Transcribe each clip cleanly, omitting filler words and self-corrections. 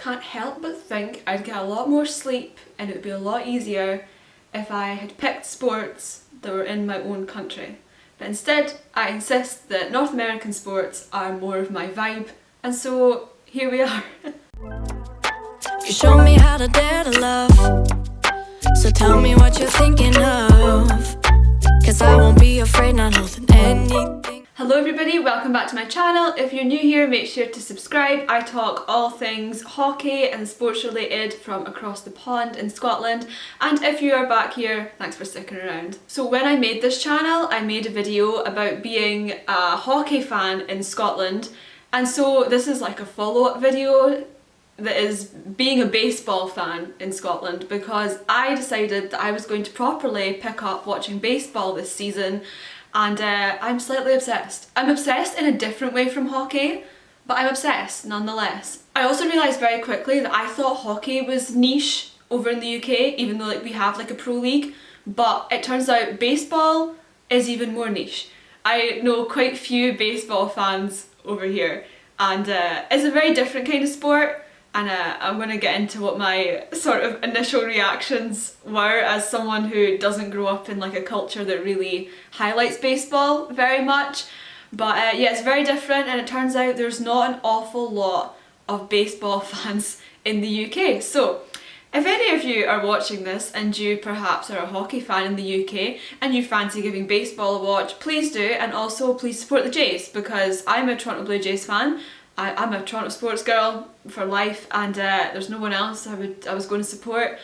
can't help but think I'd get a lot more sleep and it would be a lot easier if I had picked sports that were in my own country. But instead, I insist that North American sports are more of my vibe, and so here we are. You showed me how to dare to love, so tell me what you're thinking of, 'cause I won't be afraid, not holding anything. Hello everybody, welcome back to my channel. If you're new here, make sure to subscribe. I talk all things hockey and sports related from across the pond in Scotland, and if you are back here, thanks for sticking around. So when I made this channel, I made a video about being a hockey fan in Scotland, and so this is like a follow-up video that is being a baseball fan in Scotland, because I decided that I was going to properly pick up watching baseball this season. And I'm slightly obsessed. I'm obsessed in a different way from hockey, but I'm obsessed nonetheless. I also realised very quickly that I thought hockey was niche over in the UK, even though we have a pro league, but it turns out baseball is even more niche. I know quite few baseball fans over here, and it's a very different kind of sport. And I'm going to get into what my sort of initial reactions were as someone who doesn't grow up in a culture that really highlights baseball very much. But yeah, it's very different, and it turns out there's not an awful lot of baseball fans in the UK. So if any of you are watching this and you perhaps are a hockey fan in the UK and you fancy giving baseball a watch, please do, and also please support the Jays, because I'm a Toronto Blue Jays fan. I'm a Toronto sports girl for life, and there's no one else I was going to support.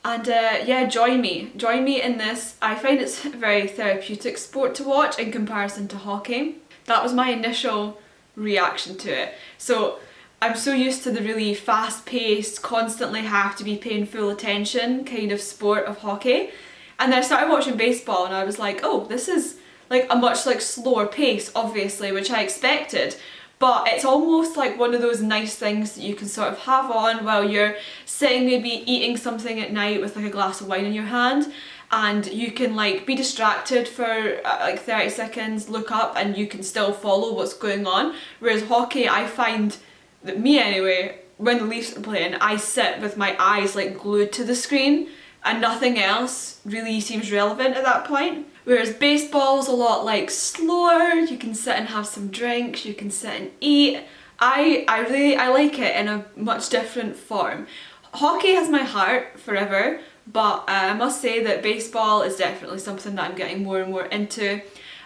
And yeah, join me in this. I find it's a very therapeutic sport to watch in comparison to hockey. That was my initial reaction to it. So I'm so used to the really fast-paced, constantly have to be paying full attention kind of sport of hockey, and then I started watching baseball and I was like, oh, this is a much slower pace, obviously, which I expected. But it's almost like one of those nice things that you can sort of have on while you're sitting, maybe eating something at night with a glass of wine in your hand, and you can be distracted for 30 seconds, look up, and you can still follow what's going on. Whereas hockey, I find that, me anyway, when the Leafs are playing, I sit with my eyes glued to the screen and nothing else really seems relevant at that point. Whereas baseball's a lot slower, you can sit and have some drinks, you can sit and eat. I like it in a much different form. Hockey has my heart forever, but I must say that baseball is definitely something that I'm getting more and more into.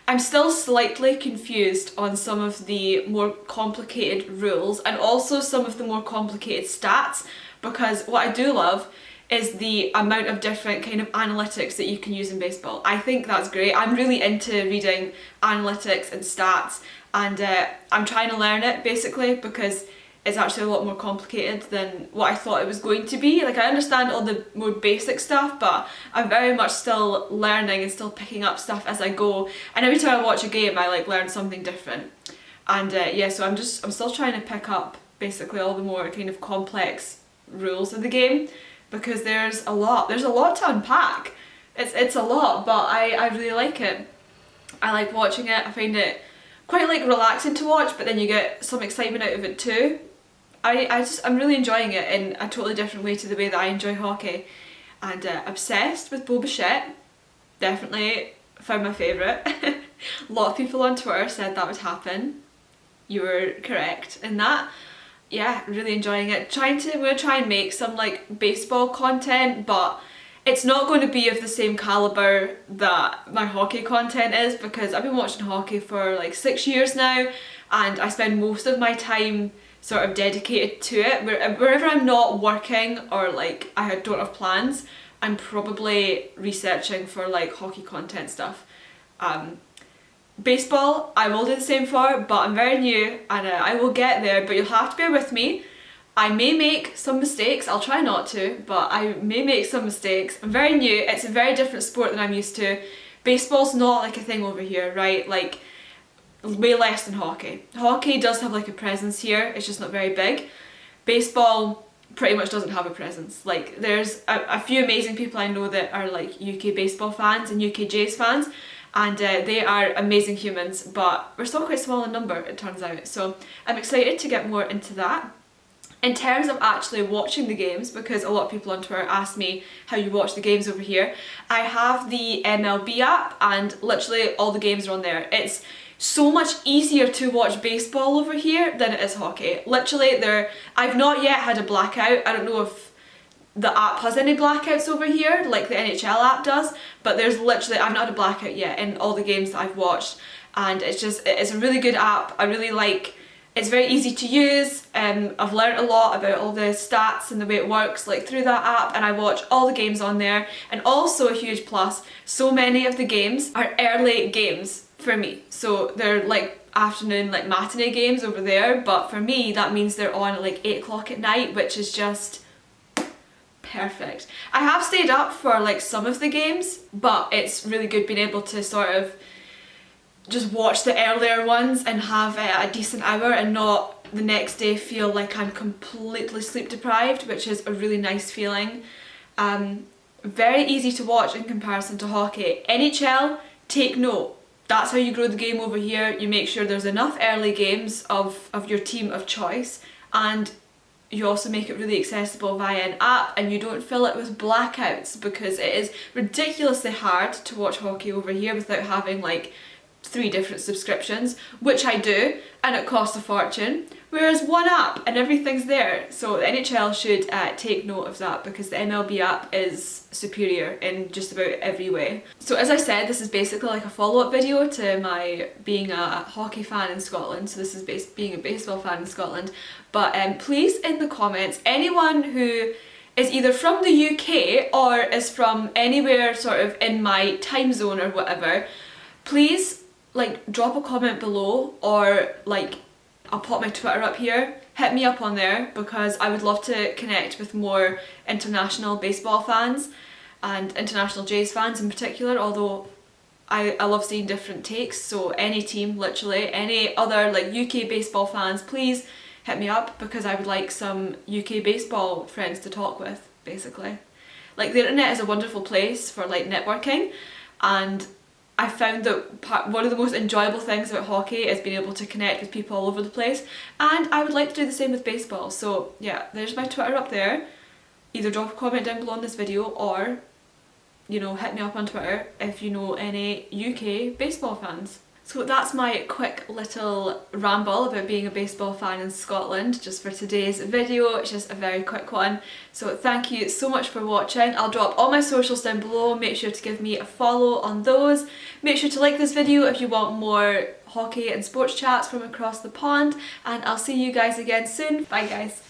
I'm still slightly confused on some of the more complicated rules and also some of the more complicated stats, because what I do love is the amount of different kind of analytics that you can use in baseball. I think that's great. I'm really into reading analytics and stats, and I'm trying to learn it basically, because it's actually a lot more complicated than what I thought it was going to be. I understand all the more basic stuff, but I'm very much still learning and still picking up stuff as I go. And every time I watch a game, I learn something different. And yeah, so I'm still trying to pick up basically all the more kind of complex rules of the game, because there's a lot to unpack. It's a lot, but I really like it. I like watching it. I find it quite relaxing to watch, but then you get some excitement out of it too. I'm really enjoying it in a totally different way to the way that I enjoy hockey. And obsessed with Bo Bichette. Definitely found my favourite. A lot of people on Twitter said that would happen. You were correct in that. Yeah, really enjoying it. I'm going to try and make some baseball content, but it's not going to be of the same calibre that my hockey content is, because I've been watching hockey for 6 years now, and I spend most of my time sort of dedicated to it. Wherever I'm not working or I don't have plans, I'm probably researching for hockey content stuff. Baseball, I will do the same for, but I'm very new and I will get there, but you'll have to bear with me. I may make some mistakes, I'll try not to, but I may make some mistakes. I'm very new, it's a very different sport than I'm used to. Baseball's not a thing over here, right? Way less than hockey. Hockey does have a presence here, it's just not very big. Baseball pretty much doesn't have a presence. There's a few amazing people I know that are UK baseball fans and UK Jays fans, and they are amazing humans, but we're still quite small in number, it turns out. So I'm excited to get more into that. In terms of actually watching the games, because a lot of people on Twitter ask me how you watch the games over here, I have the MLB app and literally all the games are on there. It's so much easier to watch baseball over here than it is hockey. Literally, I've not yet had a blackout. I don't know if the app has any blackouts over here like the NHL app does, but there's literally, I've not had a blackout yet in all the games that I've watched, and it's a really good app. I really like, it's very easy to use. I've learned a lot about all the stats and the way it works like through that app, and I watch all the games on there. And also a huge plus, so many of the games are early games for me. So they're like afternoon, like matinee games over there, but for me that means they're on at like 8 o'clock at night, which is just perfect. I have stayed up for like some of the games, but it's really good being able to sort of just watch the earlier ones and have a decent hour and not the next day feel like I'm completely sleep deprived, which is a really nice feeling. Very easy to watch in comparison to hockey. NHL, take note. That's how you grow the game over here. You make sure there's enough early games of your team of choice, and you also make it really accessible via an app, and you don't fill it with blackouts, because it is ridiculously hard to watch hockey over here without having like 3 different subscriptions, which I do, and it costs a fortune, whereas one app and everything's there. So the NHL should take note of that, because the MLB app is superior in just about every way. So as I said, this is basically like a follow-up video to my being a hockey fan in Scotland, so this is being a baseball fan in Scotland. But please, in the comments, anyone who is either from the UK or is from anywhere sort of in my time zone or whatever, please like drop a comment below, or like I'll pop my Twitter up here, hit me up on there, because I would love to connect with more international baseball fans and international Jays fans in particular, although I love seeing different takes. So any team, literally any other like UK baseball fans, please hit me up, because I would like some UK baseball friends to talk with, basically. Like the internet is a wonderful place for like networking, and I found that one of the most enjoyable things about hockey is being able to connect with people all over the place, and I would like to do the same with baseball. So yeah, there's my Twitter up there. Either drop a comment down below on this video, or, you know, hit me up on Twitter if you know any UK baseball fans. So that's my quick little ramble about being a baseball fan in Scotland just for today's video. It's just a very quick one. So thank you so much for watching. I'll drop all my socials down below. Make sure to give me a follow on those. Make sure to like this video if you want more hockey and sports chats from across the pond. And I'll see you guys again soon. Bye guys.